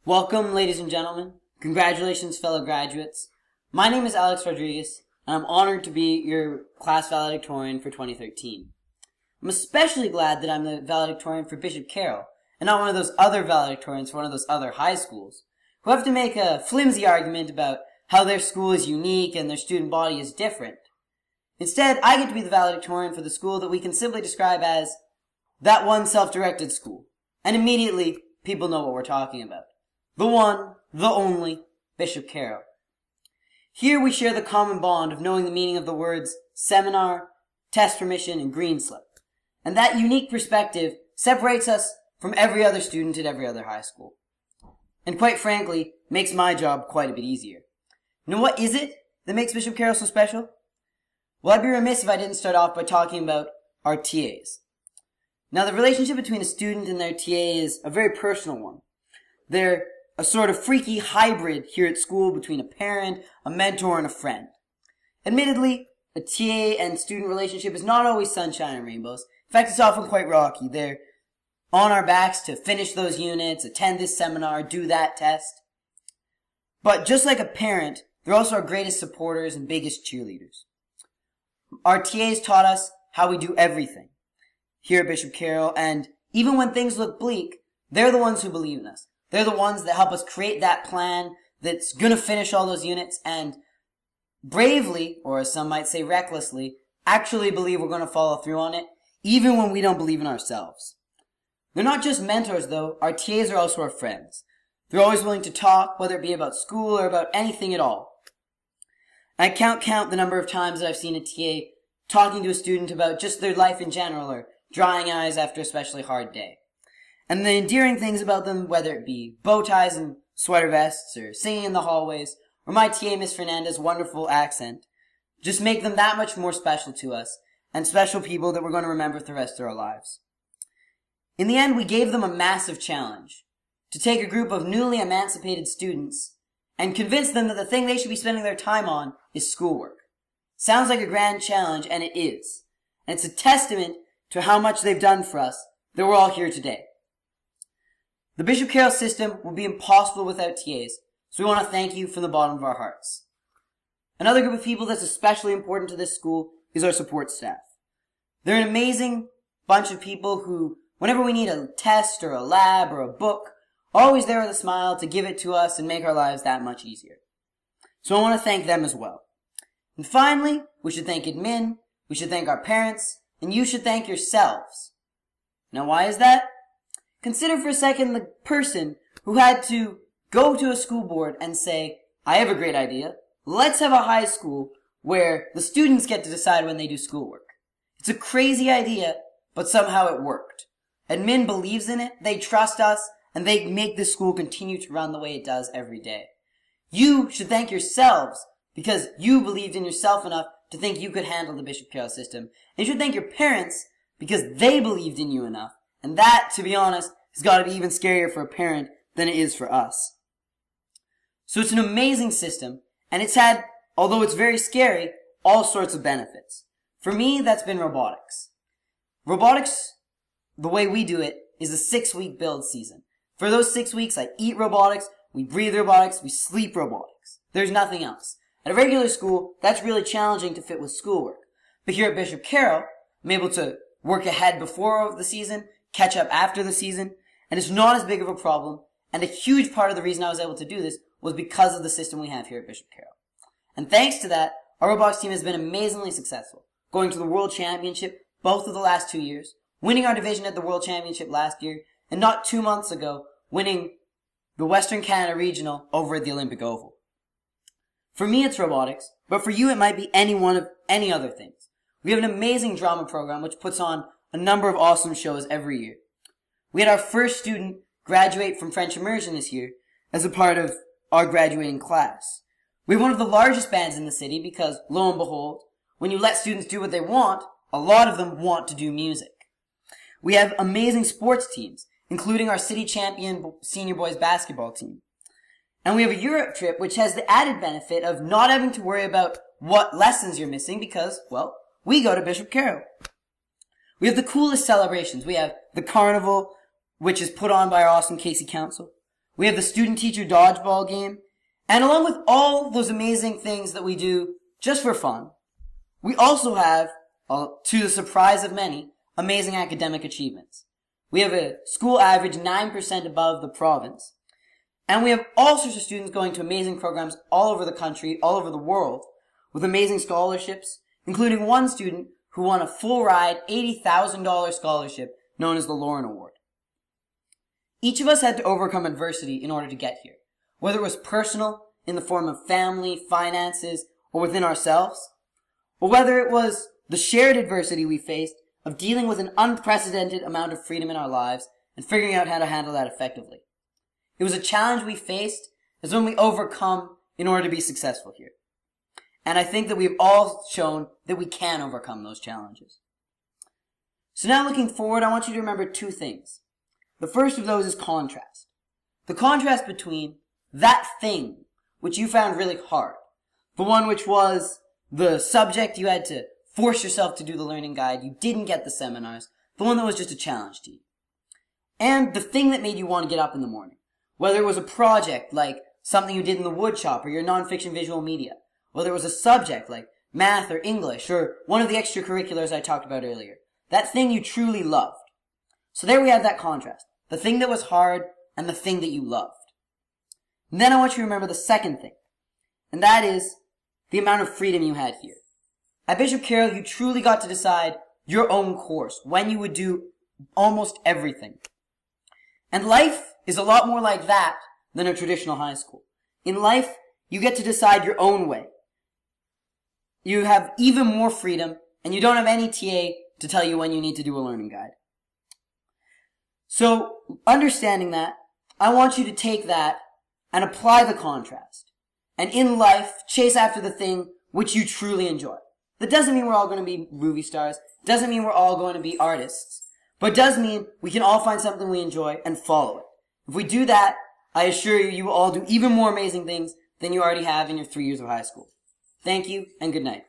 Welcome, ladies and gentlemen. Congratulations, fellow graduates. My name is Alex Rodriguez, and I'm honored to be your class valedictorian for 2013. I'm especially glad that I'm the valedictorian for Bishop Carroll, and not one of those other valedictorians for one of those other high schools, who have to make a flimsy argument about how their school is unique and their student body is different. Instead, I get to be the valedictorian for the school that we can simply describe as that one self-directed school. And immediately, people know what we're talking about. The one, the only, Bishop Carroll. Here we share the common bond of knowing the meaning of the words seminar, test permission, and green slip. And that unique perspective separates us from every other student at every other high school. And quite frankly, makes my job quite a bit easier. You know what is it that makes Bishop Carroll so special? Well, I'd be remiss if I didn't start off by talking about our TAs. Now, the relationship between a student and their TA is a very personal one. They're a sort of freaky hybrid here at school between a parent, a mentor, and a friend. Admittedly, a TA and student relationship is not always sunshine and rainbows. In fact, it's often quite rocky. They're on our backs to finish those units, attend this seminar, do that test. But just like a parent, they're also our greatest supporters and biggest cheerleaders. Our TAs taught us how we do everything here at Bishop Carroll, and even when things look bleak, they're the ones who believe in us. They're the ones that help us create that plan that's going to finish all those units and bravely, or as some might say recklessly, actually believe we're going to follow through on it, even when we don't believe in ourselves. They're not just mentors, though. Our TAs are also our friends. They're always willing to talk, whether it be about school or about anything at all. I can't count the number of times that I've seen a TA talking to a student about just their life in general or drying eyes after a especially hard day. And the endearing things about them, whether it be bow ties and sweater vests, or singing in the hallways, or my TA, Miss Fernandez's wonderful accent, just make them that much more special to us, and special people that we're going to remember for the rest of our lives. In the end, we gave them a massive challenge, to take a group of newly emancipated students and convince them that the thing they should be spending their time on is schoolwork. Sounds like a grand challenge, and it is. And it's a testament to how much they've done for us that we're all here today. The Bishop Carroll system would be impossible without TAs, so we want to thank you from the bottom of our hearts. Another group of people that's especially important to this school is our support staff. They're an amazing bunch of people who, whenever we need a test or a lab or a book, are always there with a smile to give it to us and make our lives that much easier. So I want to thank them as well. And finally, we should thank admin, we should thank our parents, and you should thank yourselves. Now why is that? Consider for a second the person who had to go to a school board and say, I have a great idea. Let's have a high school where the students get to decide when they do schoolwork. It's a crazy idea, but somehow it worked. Admin believes in it, they trust us, and they make this school continue to run the way it does every day. You should thank yourselves because you believed in yourself enough to think you could handle the Bishop Carroll system. And you should thank your parents because they believed in you enough. And that, to be honest, has got to be even scarier for a parent than it is for us. So it's an amazing system, and it's had, although it's very scary, all sorts of benefits. For me, that's been robotics. Robotics, the way we do it, is a 6-week build season. For those 6 weeks, I eat robotics, we breathe robotics, we sleep robotics. There's nothing else. At a regular school, that's really challenging to fit with schoolwork. But here at Bishop Carroll, I'm able to work ahead before the season, catch up after the season, and it's not as big of a problem, and a huge part of the reason I was able to do this was because of the system we have here at Bishop Carroll. And thanks to that, our robotics team has been amazingly successful, going to the World Championship both of the last 2 years, winning our division at the World Championship last year, and not 2 months ago, winning the Western Canada Regional over at the Olympic Oval. For me, it's robotics, but for you, it might be any one of any other things. We have an amazing drama program which puts on a number of awesome shows every year. We had our first student graduate from French Immersion this year as a part of our graduating class. We have one of the largest bands in the city because, lo and behold, when you let students do what they want, a lot of them want to do music. We have amazing sports teams, including our city champion senior boys basketball team. And we have a Europe trip which has the added benefit of not having to worry about what lessons you're missing because, well, we go to Bishop Carroll. We have the coolest celebrations. We have the carnival, which is put on by our awesome Casey Council. We have the student-teacher dodgeball game. And along with all those amazing things that we do just for fun, we also have, to the surprise of many, amazing academic achievements. We have a school average 9% above the province. And we have all sorts of students going to amazing programs all over the country, all over the world, with amazing scholarships, including one student who won a full-ride $80,000 scholarship known as the Lauren Award. Each of us had to overcome adversity in order to get here, whether it was personal, in the form of family, finances, or within ourselves, or whether it was the shared adversity we faced of dealing with an unprecedented amount of freedom in our lives and figuring out how to handle that effectively. It was a challenge we faced as one we overcome in order to be successful here. And I think that we've all shown that we can overcome those challenges. So now looking forward, I want you to remember two things. The first of those is contrast. The contrast between that thing which you found really hard, the one which was the subject you had to force yourself to do the learning guide, you didn't get the seminars, the one that was just a challenge to you, and the thing that made you want to get up in the morning, whether it was a project like something you did in the wood shop or your nonfiction visual media, whether it was a subject like math or English or one of the extracurriculars I talked about earlier, that thing you truly loved. So there we have that contrast, the thing that was hard and the thing that you loved. And then I want you to remember the second thing, and that is the amount of freedom you had here. At Bishop Carroll, you truly got to decide your own course, when you would do almost everything. And life is a lot more like that than a traditional high school. In life, you get to decide your own way. You have even more freedom, and you don't have any TA to tell you when you need to do a learning guide. So, understanding that, I want you to take that and apply the contrast. And in life, chase after the thing which you truly enjoy. That doesn't mean we're all going to be movie stars. Doesn't mean we're all going to be artists. But it does mean we can all find something we enjoy and follow it. If we do that, I assure you, you will all do even more amazing things than you already have in your 3 years of high school. Thank you, and good night.